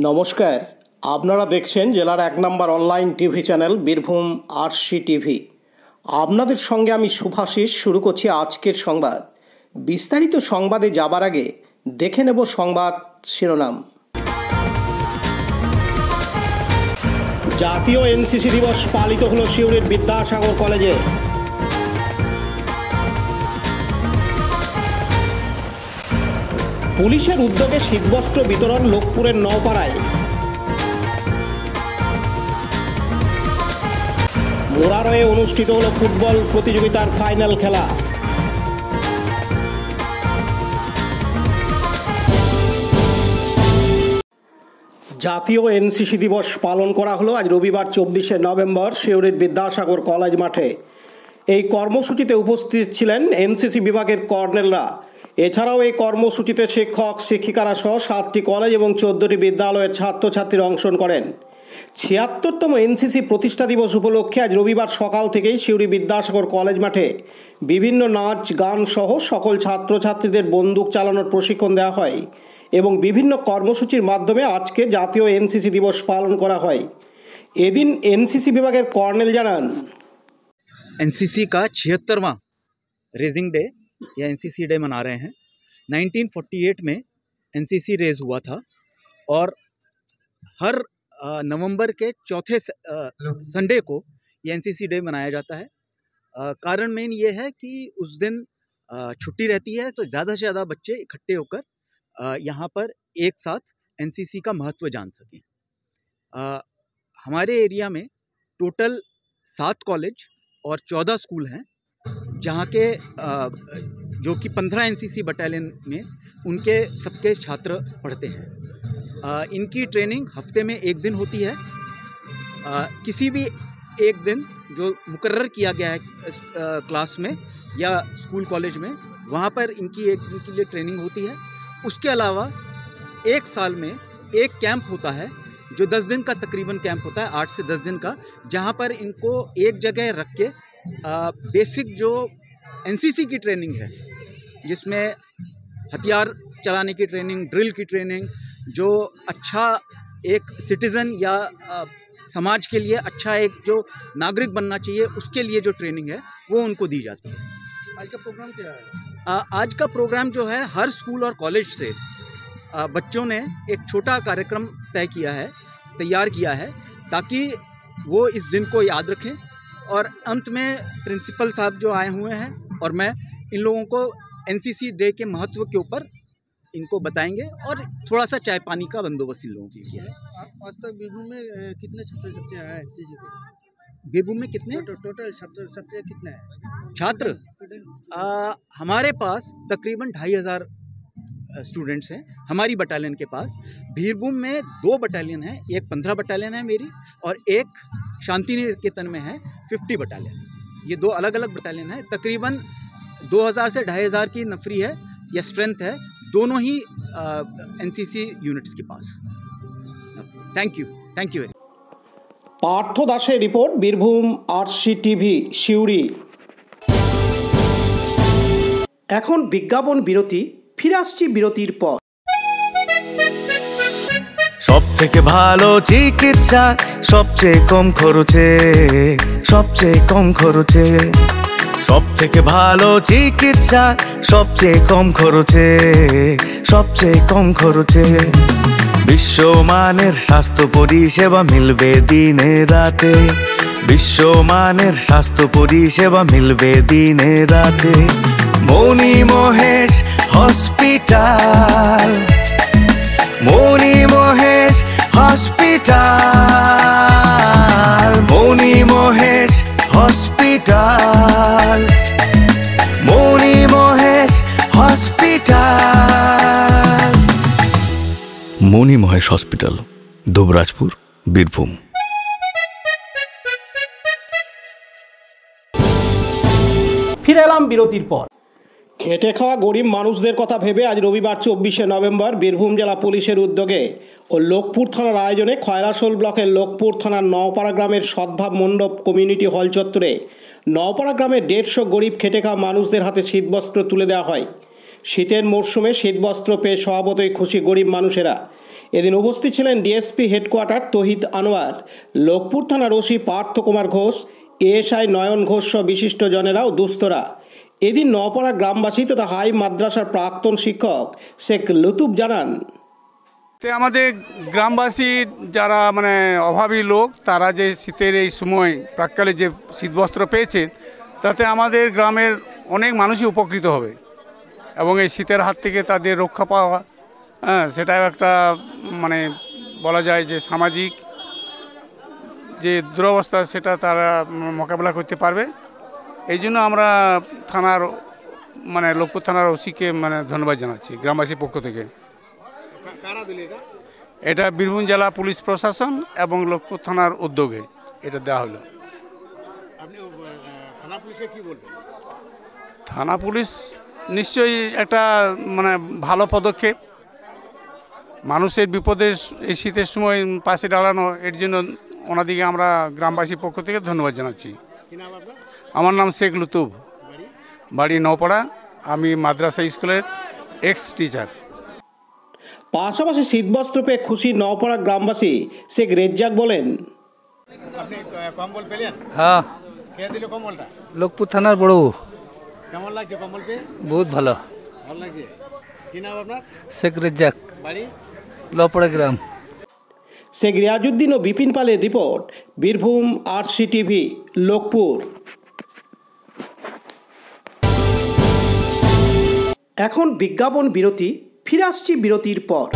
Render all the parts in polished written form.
নমস্কার, আপনারা দেখছেন জেলার 1 নম্বর online TV channel Birbhum RC TV. আপনাদের সঙ্গে আমি শুভাশিস। শুরু করছি আজকের সংবাদ। বিস্তারিত সংবাদে যাবার আগে দেখে নেব সংবাদ শিরোনাম। জাতীয় এনসিসি দিবস পালিত হলো সিউড়ির বিদ্যাসাগর কলেজে। পুলিশের উদ্যোগে শীতবস্ত্র বিতরণ লোকপুরের নওপাড়ায়। মোরারয়ে অনুষ্ঠিত হলো ফুটবল প্রতিযোগিতার ফাইনাল খেলা। জাতীয় এনসিসি দিবস পালন করা হলো আজ রবিবার 24শে নভেম্বর সিউড়ির বিদ্যাসাগর কলেজ মাঠে। এই কর্মসূচিতে উপস্থিত ছিলেন এনসিসি বিভাগের কর্নেলরা। এছাড়াও এই কর্মসূচিতে শিক্ষক শিক্ষিকারা সহ 7টি কলেজ এবং 14টি বিদ্যালয়ের ছাত্রছাত্রীরা অংশগ্রহণ করেন। 76তম এনসিসি প্রতিষ্ঠা দিবস উপলক্ষে আজ রবিবার সকাল থেকেই সিউড়ি বিদ্যাসাগর কলেজ মাঠে বিভিন্ন নাচ গান সহ সকল ছাত্রছাত্রীদের বন্দুক চালানোর প্রশিক্ষণ দেওয়া হয় এবং বিভিন্ন কর্মসূচির মাধ্যমে আজকে জাতীয় এনসিসি দিবস পালন করা হয়। এদিন এনসিসি বিভাগের কর্নেল জানান, एनसीसी का 76वां रेजिंग डे या एनसीसी डे मना रहे हैं। 1948 में एनसीसी रेज हुआ था और हर नवंबर के चौथे संडे को ये एनसीसी डे मनाया जाता है। कारण मेन ये है कि उस दिन छुट्टी रहती है, तो ज़्यादा से ज़्यादा बच्चे इकट्ठे होकर यहाँ पर एक साथ एनसीसी का महत्व जान सकें। हमारे एरिया में टोटल 7 कॉलेज और 14 स्कूल हैं, जहाँ के जो कि 15 एनसीसी बटालियन में उनके सबके छात्र पढ़ते हैं। इनकी ट्रेनिंग हफ्ते में एक दिन होती है। किसी भी एक दिन जो मुकर्रर किया गया है क्लास में या स्कूल कॉलेज में, वहाँ पर इनकी एक दिन के लिए ट्रेनिंग होती है। उसके अलावा एक साल में एक कैंप होता है जो 10 दिन का तकरीबन कैंप होता है, 8 से 10 दिन का, जहाँ पर इनको एक जगह रख के बेसिक जो एनसीसी की ट्रेनिंग है, जिसमें हथियार चलाने की ट्रेनिंग, ड्रिल की ट्रेनिंग, जो अच्छा एक सिटीज़न या समाज के लिए अच्छा एक जो नागरिक बनना चाहिए, उसके लिए जो ट्रेनिंग है वो उनको दी जाती है। आज का प्रोग्राम क्या है? आज का प्रोग्राम जो है, हर स्कूल और कॉलेज से बच्चों ने एक छोटा कार्यक्रम तैयार किया है ताकि वो इस दिन को याद रखें। और अंत में प्रिंसिपल साहब जो आए हुए हैं और मैं इन लोगों को एनसीसी डे के महत्व के ऊपर इनको बताएंगे और थोड़ा सा चाय पानी का बंदोबस्त इन लोगों के लिए है। आज तक बीरभूम में कितने छात्र छात्री आए हैं एनसीसी के? बीरभूम में कितने टोटल छात्र छात्री कितने हैं? छात्र हमारे पास तकरीबन 2500 स्टूडेंट्स हैं हमारी बटालियन के पास। बीरभूम में 2 बटालियन हैं, एक 15 बटालियन है मेरी और एक शांति निकेतन में है 50 बटालियन। ये 2 अलग अलग बटालियन है। तकरीबन 2000 से 2500 की नफरी है या स्ट्रेंथ है दोनों ही एनसीसी यूनिट्स के पास। Thank you very. পার্থ দাসের রিপোর্ট, বীরভূম আরসি টিভি সিউড়ি। এখন বিজ্ঞাপন বিরতি, ফিরে আসছি বিরতির পর। সব থেকে ভালো চিকিৎসা সবচেয়ে কম খরচে, সবচেয়ে কম খরচে। সব থেকে ভালো চিকিৎসা সবচেয়ে কম খরচে, সবচেয়ে কম খরচে। বিশ্বমানের স্বাস্থ্য পরিষেবা মিলবে দিনে রাতে, বিশ্বমানের স্বাস্থ্য পরিষেবা মিলবে দিনে রাতে। মণি মহেশ হসপিটাল, মণি মহেশ হসপিটাল, মণি মহেশ হসপিটাল, মণি মহেশ হসপিটাল। মণি মহেশ হসপিটাল, দুবরাজপুর, বীরভূম। ফিরে এলাম বিরতির পর। খেটে খাওয়া গরিব মানুষদের কথা ভেবে আজ রবিবার 24শে নভেম্বর বীরভূম জেলা পুলিশের উদ্যোগে ও লোকপুর থানার আয়োজনে খয়রাশোল ব্লকের লোকপুর থানার নওপাড়া গ্রামের সদ্ভাব মণ্ডপ কমিউনিটি হল চত্বরে নওপাড়া গ্রামের 150 গরিব খেটে খাওয়া মানুষদের হাতে শীতবস্ত্র তুলে দেওয়া হয়। শীতের মরশুমে শীতবস্ত্র পেয়ে স্বভাবতই খুশি গরিব মানুষেরা। এদিন উপস্থিত ছিলেন ডিএসপি হেডকোয়ার্টার তহিদ আনোয়ার, লোকপুর থানার ওসি পার্থ কুমার ঘোষ, এএসআই নয়ন ঘোষ সহ বিশিষ্ট জনেরা ও দুস্থরা। এদিন নপাড়া গ্রামবাসী তথা হাই মাদ্রাসার প্রাক্তন শিক্ষক শেখ লুতুফ জানান, আমাদের গ্রামবাসী যারা মানে অভাবী লোক, তারা যে শীতের এই সময় প্রাককালে যে শীতবস্ত্র পেয়েছে, তাতে আমাদের গ্রামের অনেক মানুষই উপকৃত হবে এবং এই শীতের হাত থেকে তাদের রক্ষা পাওয়া, সেটাও একটা মানে বলা যায় যে সামাজিক যে দুরবস্থা সেটা তারা মোকাবেলা করতে পারবে। এই জন্য আমরা থানার মানে লোকপুর থানার ওসিকে মানে ধন্যবাদ জানাচ্ছি গ্রামবাসীর পক্ষ থেকে। এটা বীরভূম জেলা পুলিশ প্রশাসন এবং লোকপুর থানার উদ্যোগে এটা দেওয়া হলো। থানা পুলিশ নিশ্চয়ই একটা মানে ভালো পদক্ষেপ, মানুষের বিপদের এই শীতের সময় পাশে দাঁড়ানো, এর জন্য ওনাদিকে আমরা গ্রামবাসীর পক্ষ থেকে ধন্যবাদ জানাচ্ছি। আমার নাম শেখ লুতুফ, বাড়ি নপাড়া, আমি মাদ্রাসা স্কুলের এক্স টিচার। পাশাপাশি শীতবস্ত্র পেয়ে খুশি নপাড়া গ্রামবাসী শেখ রেজ্জাক বলেন, আপনি কম্বল পেলেন? হ্যাঁ, কে দিল কম্বলটা? লোকপুর থানার বড়। কেমন লাগছে কম্বল পেয়ে? বহুত ভালো। ভালো লাগছে। কি নাম আপনার? শেখ রেজ্জাক, বাড়ি লোপড়া গ্রাম। শেখ রিয়াজউদ্দিন ও বিপিন পালের রিপোর্ট, বীরভূম RCTV, লোকপুর। এখন বিজ্ঞাপন বিরতি, ফিরে আসছি বিরতির পর।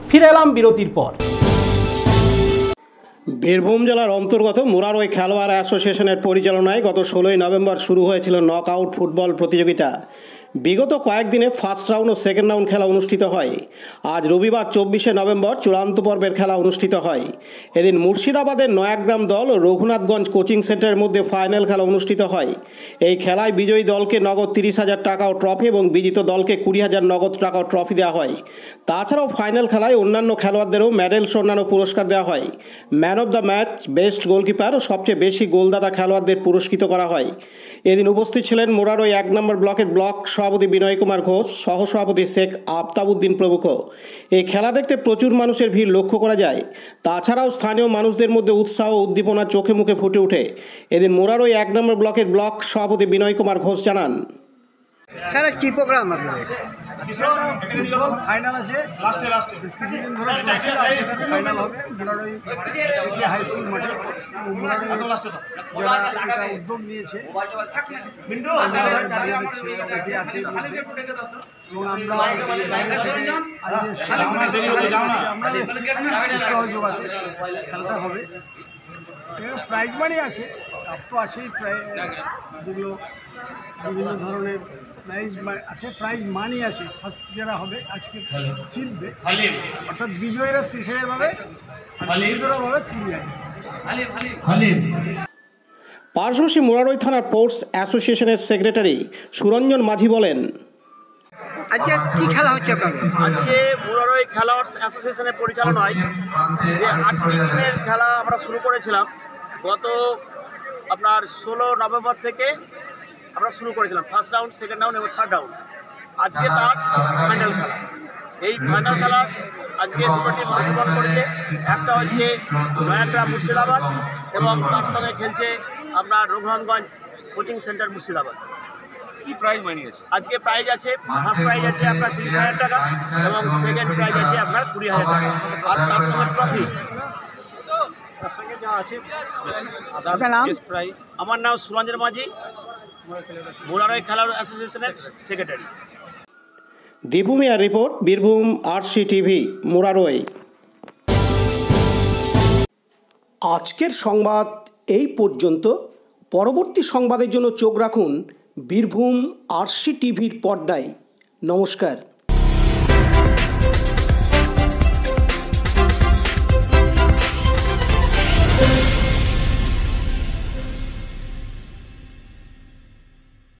ফিরে এলাম বিরতির পর। বীরভূম জেলার অন্তর্গত মুরারই খেলোয়াড় অ্যাসোসিয়েশনের পরিচালনায় গত 16ই নভেম্বর শুরু হয়েছিল নকআউট ফুটবল প্রতিযোগিতা। বিগত কয়েকদিনে ফার্স্ট রাউন্ড ও সেকেন্ড রাউন্ড খেলা অনুষ্ঠিত হয়। আজ রবিবার 24শে নভেম্বর চূড়ান্ত পর্বের খেলা অনুষ্ঠিত হয়। এদিন মুর্শিদাবাদের নয়াগ্রাম দল ও রঘুনাথগঞ্জ কোচিং সেন্টারের মধ্যে ফাইনাল খেলা অনুষ্ঠিত হয়। এই খেলায় বিজয়ী দলকে নগদ 30,000 টাকা ও ট্রফি এবং বিজিত দলকে 20,000 নগদ টাকা ও ট্রফি দেওয়া হয়। তাছাড়াও ফাইনাল খেলায় অন্যান্য খেলোয়াড়দেরও মেডেল সহ অন্যান্য পুরস্কার দেওয়া হয়। Man of the match, best goalkeeper ও সবচেয়ে বেশি গোলদাতা খেলোয়াড়দের পুরস্কৃত করা হয়। এদিন উপস্থিত ছিলেন মুরারই 1 নম্বর ব্লকের ব্লক সভাপতি বিনয় কুমার ঘোষ, সহসভাপতি শেখ আফতাবউদ্দিন প্রমুখ। এই খেলা দেখতে প্রচুর মানুষের ভিড় লক্ষ্য করা যায়। তাছাড়াও স্থানীয় মানুষদের মধ্যে উৎসাহ ও উদ্দীপনা চোখে মুখে ফুটে ওঠে। এদিন মুরারই 1 নম্বর ব্লকের ব্লক সভাপতি বিনয় কুমার ঘোষ জানান, স্যার কি প্রোগ্রাম আপনাদের? ফাইনাল আছে, কিছুদিন ধরে চলছে, ফাইনাল হবে মুরারই হাই স্কুল মাঠে। যারা এটা উদ্যোগ নিয়েছে আছে এবং আমরা বাইরে থেকে উৎসাহ যোগাতে খেলাটা হবে। প্রাইজ মানি আছে, কাপ তো আছেই, প্রায় যেগুলো বিভিন্ন ধরনের প্রাইজ আছে, প্রাইজ মানি আছে। ফার্স্ট যারা হবে আজকে জিতবে, অর্থাৎ বিজয়ীরা 30,000 পাবে আর বিজয়ীরা পাবে 20,000। পাশাপাশি মুরারই থানার স্পোর্টস অ্যাসোসিয়েশনের সেক্রেটারি সুরঞ্জন মাঝি বলেন, আজকে কি খেলা হচ্ছে আপনাদের? আজকে মুরারই খেলোয়াড়স অ্যাসোসিয়েশনের পরিচালনায় যে 8টি টিমের খেলা আমরা শুরু করেছিলাম গত আপনার 16 নভেম্বর থেকে আমরা শুরু করেছিলাম। ফার্স্ট রাউন্ড, সেকেন্ড রাউন্ড এবং থার্ড রাউন্ড। আজকে তার ফাইনাল খেলা। এই ফাইনাল খেলা আজকে দুটো টিম অংশগ্রহণ করেছে। একটা হচ্ছে নয়াগ্রাম মুর্শিদাবাদ এবং তার সঙ্গে খেলছে আপনার রঘুনাথগঞ্জ কোচিং সেন্টার মুর্শিদাবাদ। কি প্রাইজ মানি আছে? আজকে প্রাইজ আছে, ফার্স্ট প্রাইজ আছে আপনার 30,000 টাকা এবং সেকেন্ড প্রাইজ আছে আপনার 20,000 টাকা আর তার সঙ্গে ট্রফি। তার সঙ্গে যা আছে আপনার নাম? প্রাইজ। আমার নাম সুরঞ্জন মাঝি, মুরারই খেলার অ্যাসোসিয়েশনের সেক্রেটারি। দীপুমিয়ার রিপোর্ট, বীরভূম আরসি টিভি, মুরারই। আজকের সংবাদ এই পর্যন্ত। পরবর্তী সংবাদের জন্য চোখ রাখুন বীরভূম আরসি টিভির পর্দায়। নমস্কার।